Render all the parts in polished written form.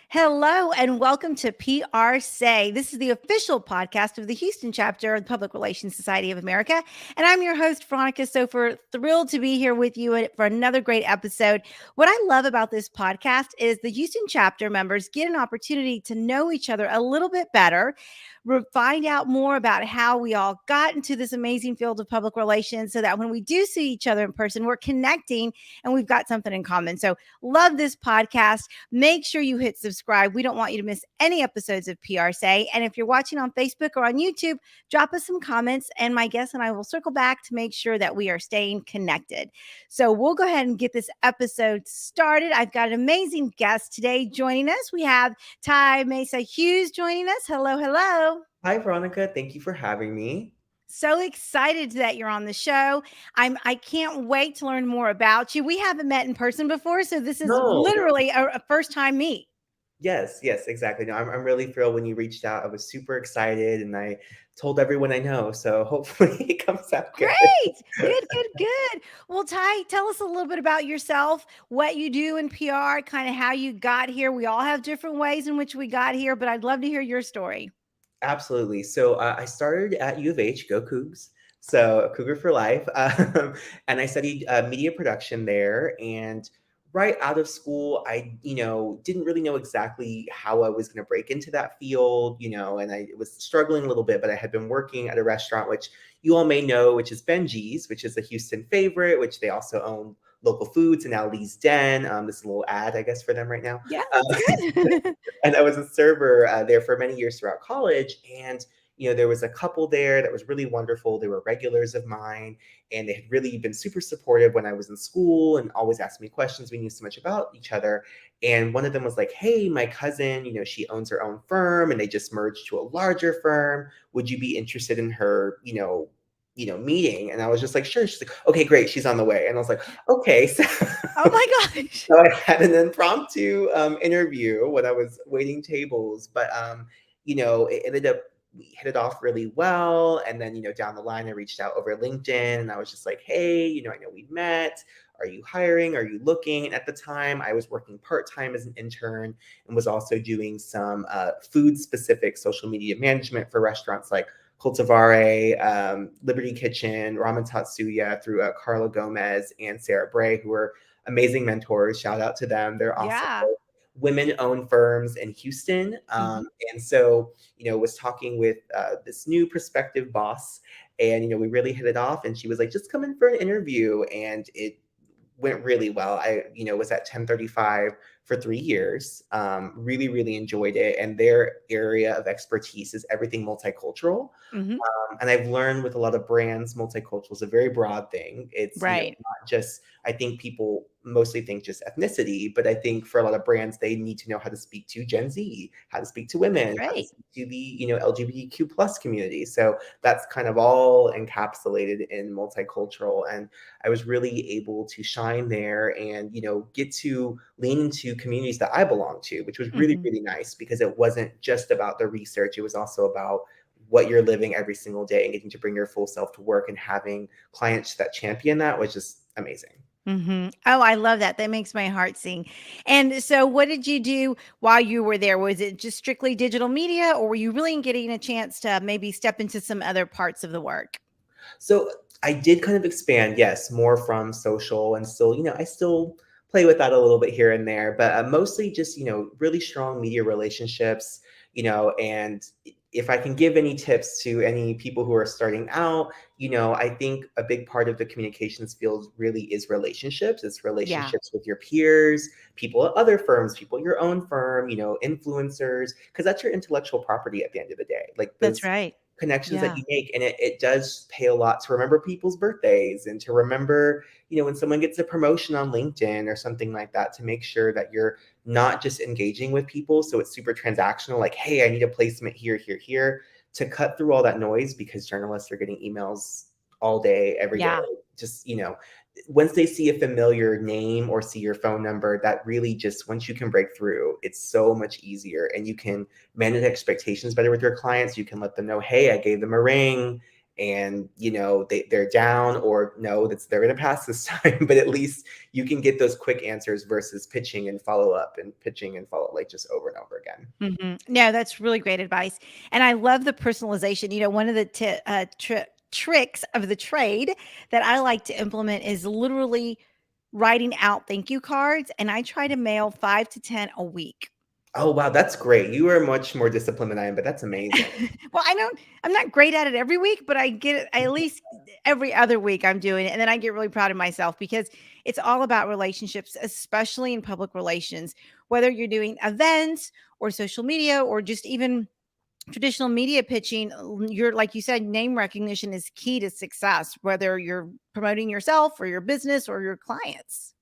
Hello and welcome to PRSay. This is the official podcast of the Houston chapter of the Public Relations Society of America. And I'm your host, Veronica Sofer, thrilled to be here with you for another great episode. What I love about this podcast is the Houston chapter members get an opportunity to know each other a little bit better, find out more about how we all got into this amazing field of public relations so that when we do see each other in person, we're connecting and we've got something in common. So love this podcast. Make sure you hit subscribe. We don't want you to miss any episodes of PRSay. And if you're watching on Facebook or on YouTube, drop us some comments and my guest and I will circle back to make sure that we are staying connected. So we'll go ahead and get this episode started. I've got an amazing guest today joining us. We have Ty Hughs joining us. Hello, hello. Hi, Veronica. Thank you for having me. So excited that you're on the show. I can't wait to learn more about you. We haven't met in person before, so this is literally a first time meet. Yes, exactly. No, I'm really thrilled when you reached out. I was super excited and I told everyone I know. So hopefully it comes out good. Great. Good. Well, Ty, tell us a little bit about yourself, what you do in PR, kind of how you got here. We all have different ways in which we got here, but I'd love to hear your story. Absolutely. So I started at U of H, go Cougs. So Cougar for life. And I studied media production there. And right out of school, I, didn't really know exactly how I was going to break into that field, and I was struggling a little bit, but I had been working at a restaurant, which you all may know, which is Benji's, which is a Houston favorite, which they also own local foods and now Lee's Den. This is a little ad, I guess, for them right now. Yeah, that's good. And I was a server there for many years throughout college. And, there was a couple there that was really wonderful. They were regulars of mine and they had really been super supportive when I was in school and always asked me questions. We knew so much about each other. And one of them was like, hey, my cousin, she owns her own firm and they just merged to a larger firm. Would you be interested in her, meeting? And I was just like, sure. She's like, okay, great. She's on the way. And I was like, okay. So, oh my gosh. So I had an impromptu interview when I was waiting tables, but it ended up, we hit it off really well. And then, down the line, I reached out over LinkedIn and I was just like, hey, I know we met. Are you hiring? Are you looking? And at the time I was working part-time as an intern and was also doing some food specific social media management for restaurants like Cultivare, Liberty Kitchen, Ramen Tatsuya through Carla Gomez and Sarah Bray, who were amazing mentors. Shout out to them. They're also women-owned firms in Houston. And so, was talking with this new prospective boss and, we really hit it off and she was like, just come in for an interview. And it went really well. I, was at 1035 for 3 years. Really, really enjoyed it. And their area of expertise is everything multicultural. And I've learned with a lot of brands, multicultural is a very broad thing. It's not just, I think people mostly think just ethnicity, but I think for a lot of brands, they need to know how to speak to Gen Z, how to speak to women, how to speak to the, LGBTQ plus community. So that's kind of all encapsulated in multicultural. And I was really able to shine there and, get to lean into communities that I belong to, which was really, really nice because it wasn't just about the research. It was also about what you're living every single day and getting to bring your full self to work and having clients that champion that, which is amazing. Oh, I love that. That makes my heart sing. And so what did you do while you were there? Was it just strictly digital media or were you really getting a chance to maybe step into some other parts of the work? So I did kind of expand, yes, more from social and still, I still play with that a little bit here and there, but mostly just, really strong media relationships, and if I can give any tips to any people who are starting out, I think a big part of the communications field really is relationships. It's relationships with your peers, people at other firms, people at your own firm, influencers, because that's your intellectual property at the end of the day. Like those That's right. connections that you make. And it does pay a lot to remember people's birthdays and to remember, when someone gets a promotion on LinkedIn or something like that, to make sure that you're not just engaging with people. So it's super transactional, like, hey, I need a placement here, to cut through all that noise because journalists are getting emails all day, every day. Just, once they see a familiar name or see your phone number, that really just, once you can break through, it's so much easier and you can manage expectations better with your clients. You can let them know, hey, I gave them a ring and they're down, or no, they're going to pass this time, but at least you can get those quick answers versus pitching and follow up and pitching and follow, like, just over and over again. No, that's really great advice. And I love the personalization. One of the tricks of the trade that I like to implement is literally writing out thank you cards. And I try to mail 5 to 10 a week. Oh, wow, that's great. You are much more disciplined than I am, but that's amazing. Well, I'm not great at it every week, but I get it at least every other week I'm doing it. And then I get really proud of myself because it's all about relationships, especially in public relations, whether you're doing events or social media or just even traditional media pitching. You're, like you said, name recognition is key to success, whether you're promoting yourself or your business or your clients.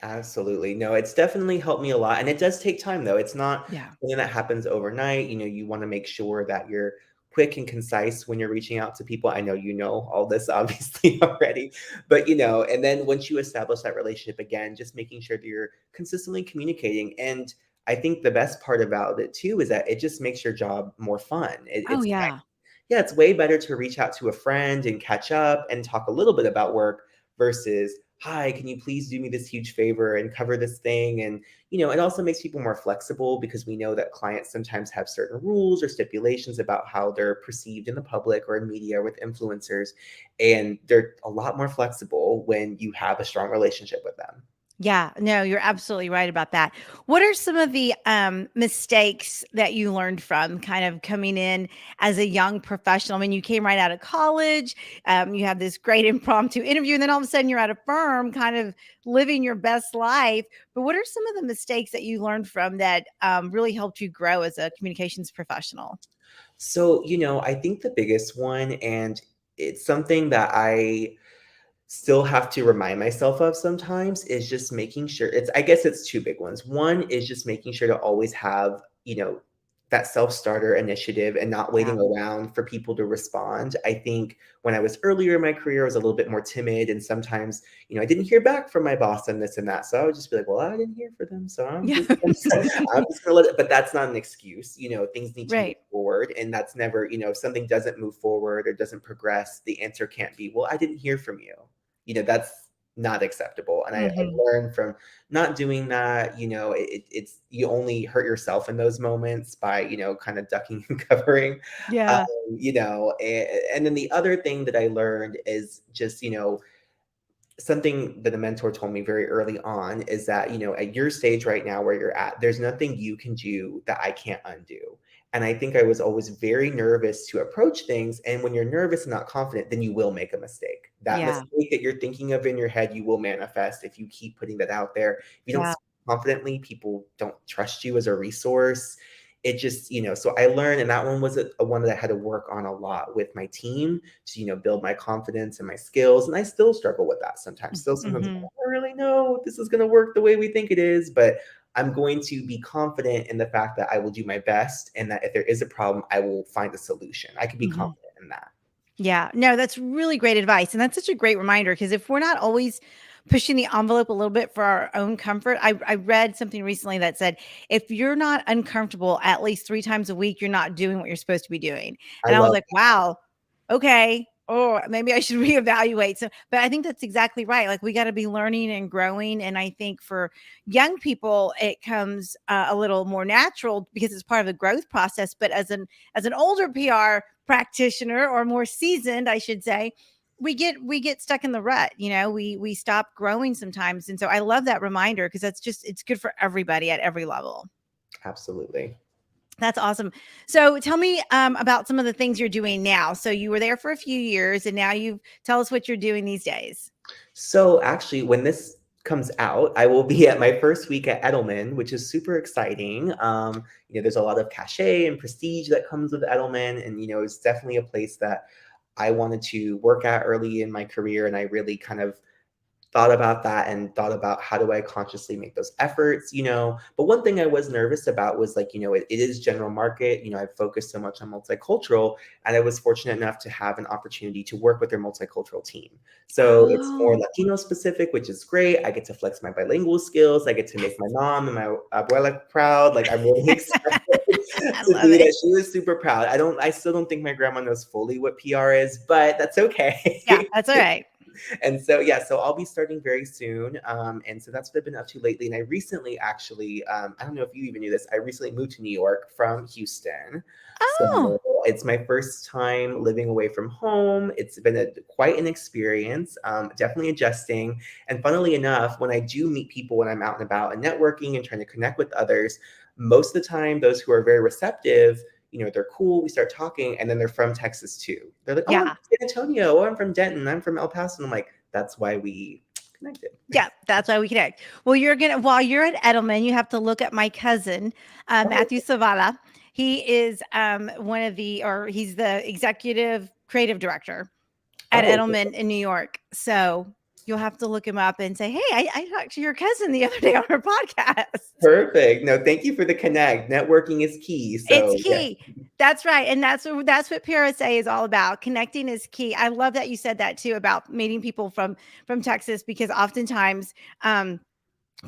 Absolutely. No, it's definitely helped me a lot. And it does take time, though. It's not Yeah. something that happens overnight. You want to make sure that you're quick and concise when you're reaching out to people. I know you know all this obviously already, but and then once you establish that relationship again, just making sure that you're consistently communicating. And I think the best part about it too is that it just makes your job more fun. Oh, yeah. Yeah, it's way better to reach out to a friend and catch up and talk a little bit about work versus, hi, can you please do me this huge favor and cover this thing? And, it also makes people more flexible because we know that clients sometimes have certain rules or stipulations about how they're perceived in the public or in media or with influencers. And they're a lot more flexible when you have a strong relationship with them. Yeah, no, you're absolutely right about that. What are some of the mistakes that you learned from kind of coming in as a young professional? I mean, you came right out of college, you have this great impromptu interview, and then all of a sudden you're at a firm kind of living your best life. But what are some of the mistakes that you learned from that really helped you grow as a communications professional? So, I think the biggest one, and it's something that I still have to remind myself of sometimes, is just making sure I guess it's two big ones. One is just making sure to always have, that self-starter initiative and not Yeah. waiting around for people to respond. I think when I was earlier in my career, I was a little bit more timid, and sometimes, I didn't hear back from my boss on this and that. So I would just be like, well, I didn't hear from them. So I'm Yeah. just, I'm just gonna let it, but that's not an excuse. Things need to move Right. forward. And that's never, if something doesn't move forward or doesn't progress, the answer can't be, well, I didn't hear from you. That's not acceptable. And I Hmm. learned from not doing that. It's you only hurt yourself in those moments by, kind of ducking and covering. Um, Yeah. and then the other thing that I learned is just, something that a mentor told me very early on is that, at your stage right now where you're at, there's nothing you can do that I can't undo. And I think I was always very nervous to approach things. And when you're nervous and not confident, then you will make a mistake. That Yeah. mistake that you're thinking of in your head, you will manifest if you keep putting that out there. If you don't Yeah. speak confidently, people don't trust you as a resource. It just, so I learned, and that one was a one that I had to work on a lot with my team to, build my confidence and my skills. And I still struggle with that sometimes. Still sometimes, I'm like, Hmm. I don't really know if this is going to work the way we think it is, but I'm going to be confident in the fact that I will do my best, and that if there is a problem, I will find a solution. I can be Hmm. confident in that. Yeah, no, that's really great advice. And that's such a great reminder because if we're not always pushing the envelope a little bit for our own comfort, I read something recently that said, if you're not uncomfortable at least 3 times a week, you're not doing what you're supposed to be doing. I And I was love like, wow, okay. Or maybe I should reevaluate. So, but I think that's exactly right. Like we got to be learning and growing. And I think for young people, it comes a little more natural because it's part of the growth process. But as an older PR practitioner or more seasoned, I should say, we get stuck in the rut. We stop growing sometimes. And so I love that reminder because it's good for everybody at every level. absolutely. That's awesome. So tell me about some of the things you're doing now. So you were there for a few years and now you tell us what you're doing these days. So actually, when this comes out, I will be at my first week at Edelman, which is super exciting. There's a lot of cachet and prestige that comes with Edelman, and it's definitely a place that I wanted to work at early in my career, and I really kind of thought about that and thought about how do I consciously make those efforts, But one thing I was nervous about was like, it is general market. I focused so much on multicultural, and I was fortunate enough to have an opportunity to work with their multicultural team. So it's more Oh, Latino specific, which is great. I get to flex my bilingual skills. I get to make my mom and my abuela proud. Like I'm really excited I to love do it. that. She was super proud. I still don't think my grandma knows fully what PR is, but that's Yeah, okay. that's all right. And so yeah, so I'll be starting very soon, and so that's what I've been up to lately. And I recently actually, I don't know if you even knew this, I recently moved to New York from Houston. Oh, So it's my first time living away from home. It's been quite an experience, definitely adjusting. And funnily enough, when I do meet people when I'm out and about and networking and trying to connect with others, most of the time those who are very receptive, they're cool. We start talking, and then they're from Texas too. They're like, "Oh, I'm yeah. from San Antonio. Oh, I'm from Denton. I'm from El Paso." And I'm like, "That's why we connected." Yeah, that's why we connect. Well, while you're at Edelman, you have to look at my cousin, Oh, Matthew Savala. He is he's the executive creative director at oh, Edelman in New York. So you'll have to look him up and say, hey, I talked to your cousin the other day on her podcast. perfect. No, thank you for the connect. Networking is key. It's So yes, key. That's right. And that's what PRSA is all about. Connecting is key. I love that you said that too about meeting people from Texas, because oftentimes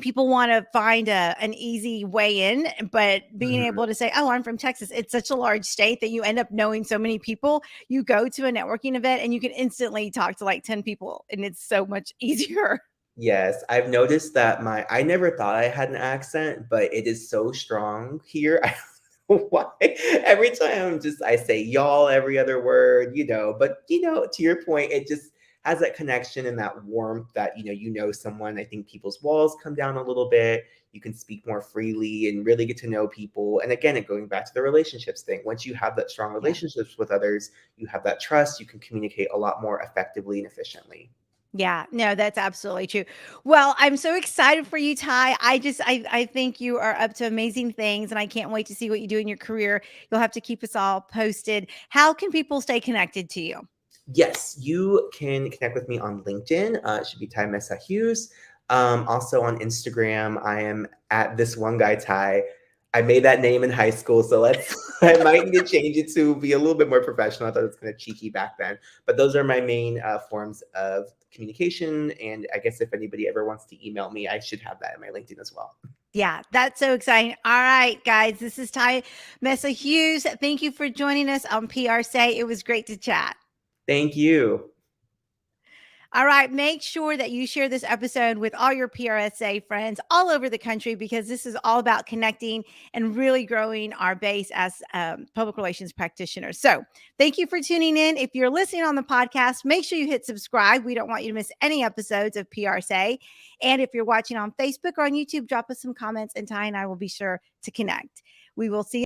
people want to find an easy way in, but being mhm. able to say, oh, I'm from Texas. It's such a large state that you end up knowing so many people. You go to a networking event and you can instantly talk to like 10 people, and it's so much easier. Yes, I've noticed that I never thought I had an accent, but it is so strong here. I don't know why. Every time I say y'all every other word, but to your point, it just has that connection and that warmth that, someone. I think people's walls come down a little bit. You can speak more freely and really get to know people. And again, going back to the relationships thing, once you have that strong Yeah. relationships with others, you have that trust, you can communicate a lot more effectively and efficiently. Yeah, no, that's absolutely true. Well, I'm so excited for you, Ty. I think you are up to amazing things, and I can't wait to see what you do in your career. You'll have to keep us all posted. How can people stay connected to you? Yes, you can connect with me on LinkedIn. It should be Ty Hughs. Also on Instagram, I am at this one guy Ty. I made that name in high school, so I might need to change it to be a little bit more professional. I thought it was kind of cheeky back then, but those are my main forms of communication. And I guess if anybody ever wants to email me, I should have that in my LinkedIn as well. Yeah, that's so exciting. All right, guys, this is Ty Hughs. Thank you for joining us on PRSay. It was great to chat. Thank you. All right, make sure that you share this episode with all your PRSA friends all over the country, because this is all about connecting and really growing our base as public relations practitioners. So thank you for tuning in. If you're listening on the podcast, make sure you hit subscribe. We don't want you to miss any episodes of PRSA. And if you're watching on Facebook or on YouTube, drop us some comments, and Ty and I will be sure to connect. We will see you